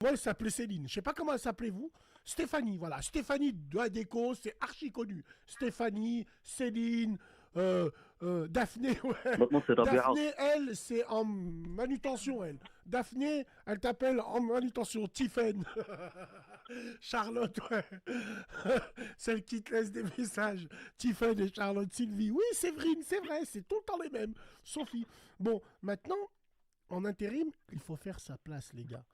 Moi, elle s'appelait Céline. Je sais pas comment elle s'appelait vous. Stéphanie, voilà. Stéphanie de Adéco, c'est archi connu. Stéphanie, Céline, Daphné, ouais. Maintenant, c'est Rabia. Daphné, elle, c'est en manutention, elle. Daphné, elle t'appelle en manutention. Tiffen. Charlotte, ouais. Celle qui te laisse des messages. Tiffen et Charlotte, Sylvie. Oui, Séverine, c'est vrai, c'est tout le temps les mêmes. Sophie. Bon, maintenant, en intérim, il faut faire sa place, les gars.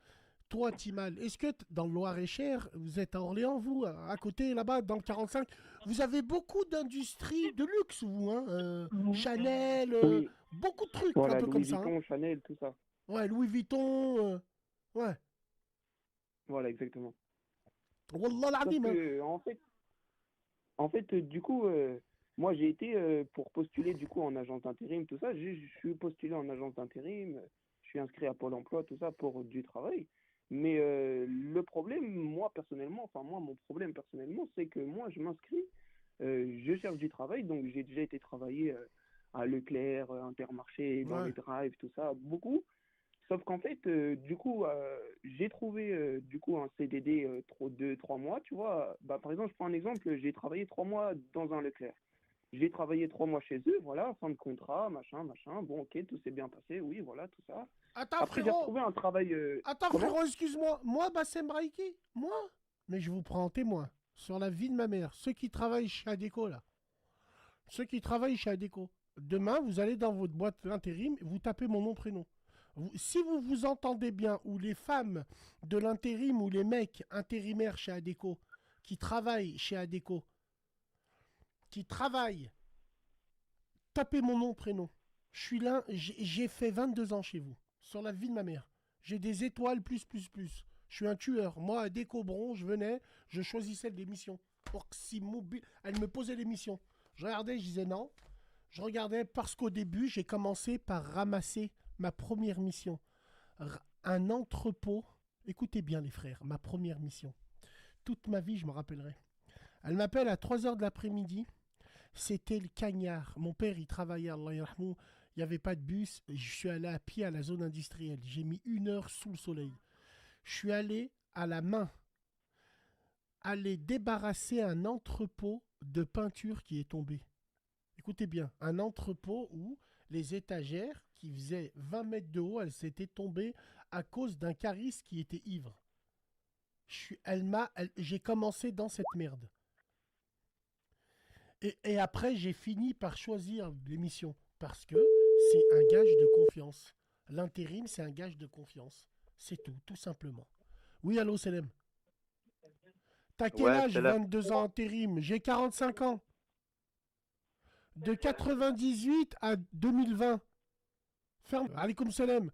Toi, Timal, est-ce que dans le Loir-et-Cher, vous êtes à Orléans, vous, à côté, là-bas, dans le 45, vous avez beaucoup d'industries de luxe, vous, hein Chanel, Oui, beaucoup de trucs, un voilà, peu comme Louis ça, hein. Vuitton, Chanel, tout ça. Ouais, Louis Vuitton, ouais. Voilà, exactement. Wallah Sauf l'azim, hein. que, du coup, moi, j'ai été pour postuler, du coup, en agence d'intérim, tout ça. Je suis postulé en agence d'intérim, je suis inscrit à Pôle emploi, tout ça, pour du travail. Mais le problème, moi, personnellement, enfin, moi, mon problème, personnellement, c'est que moi, je m'inscris, je cherche du travail, donc j'ai déjà été travailler à Leclerc, Intermarché, dans Ouais. les drives, tout ça, beaucoup. Sauf qu'en fait, du coup, j'ai trouvé du coup un CDD 2, 3 mois, tu vois. Bah, par exemple, je prends un exemple, j'ai travaillé 3 mois dans un Leclerc. J'ai travaillé 3 mois chez eux, voilà, fin de contrat, machin, machin. Bon, ok, tout s'est bien passé, oui, voilà, tout ça. Attends, Après, j'ai frérot, retrouvé un travail. attends, Comment? frérot, excuse-moi. Moi, Bassem Braiki, moi. Mais je vous prends en témoin sur la vie de ma mère. Ceux qui travaillent chez Adéco, là. Ceux qui travaillent chez Adéco. Demain, vous allez dans votre boîte intérim, vous tapez mon nom, prénom. Si vous vous entendez bien, ou les femmes de l'intérim ou les mecs intérimaires chez Adéco, qui travaillent chez Adéco, qui travaillent, tapez mon nom, prénom. Je suis là, j'ai fait 22 ans chez vous, sur la vie de ma mère. J'ai des étoiles plus, plus, plus. Je suis un tueur. Moi, à Décobron, je venais, je choisissais l'émission. Elle me posait l'émission. Je regardais, je disais non. Je regardais parce qu'au début, j'ai commencé par ramasser ma première mission. Un entrepôt. Écoutez bien les frères, ma première mission. Toute ma vie, je me rappellerai. Elle m'appelle à 3 heures de l'après-midi. C'était le cagnard. Mon père, il travaillait, Allah yarhamou. Il n'y avait pas de bus. Je suis allé à pied à la zone industrielle. J'ai mis 1 heure sous le soleil. Je suis allé à la main, aller débarrasser un entrepôt de peinture qui est tombé. Écoutez bien, un entrepôt où les étagères qui faisaient 20 mètres de haut, elles s'étaient tombées à cause d'un cariste qui était ivre. J'ai commencé dans cette merde. Et après, j'ai fini par choisir l'émission. Parce que c'est un gage de confiance. L'intérim, c'est un gage de confiance. C'est tout, tout simplement. Oui, allô, Selem. T'as quel Ouais, âge? c'est là. 22 ans intérim. J'ai 45 ans. De 98 à 2020. Ferme. Alaikum salam.